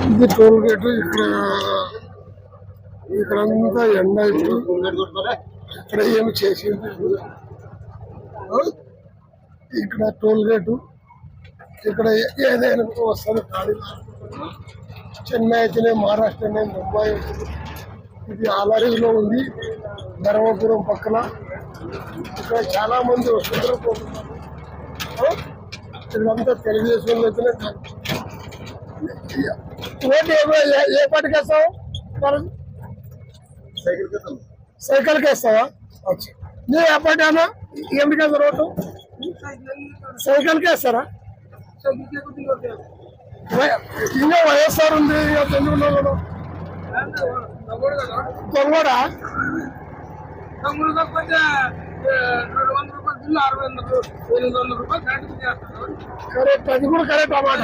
ఇది toll gate. ఇక్కడంతా ఎండ ఇక్కడ ఏమి చేసింది. ఇక్కడ టోల్ గేటు. ఇక్కడ ఏదైనా వస్తుంది గాడి. చెన్నై అయితేనే, మహారాష్ట్ర అయితేనే, ముంబై అవుతుంది. ఇది ఆలరీలో ఉంది, ధర్మపురం పక్కన. ఇక్కడ చాలా మంది వస్తుంటారు, పోతున్నారు. ఇదంతా తెలుగుదేశం అయితేనే కాదు. ఓటు ఏ పార్టీకి వేస్తావు? సైకిల్కి వేస్తావా? నీ ఏ పార్టీ అన్నా? ఎందుకు వేస్తారు ఓటు? సైకిల్కి వేస్తారా? ఇంకా వైఎస్ఆర్ ఉంది, ఇక చంద్రబాబు దొంగడా? కరెక్ట్, అది కూడా కరెక్ట్ అన్నమాట.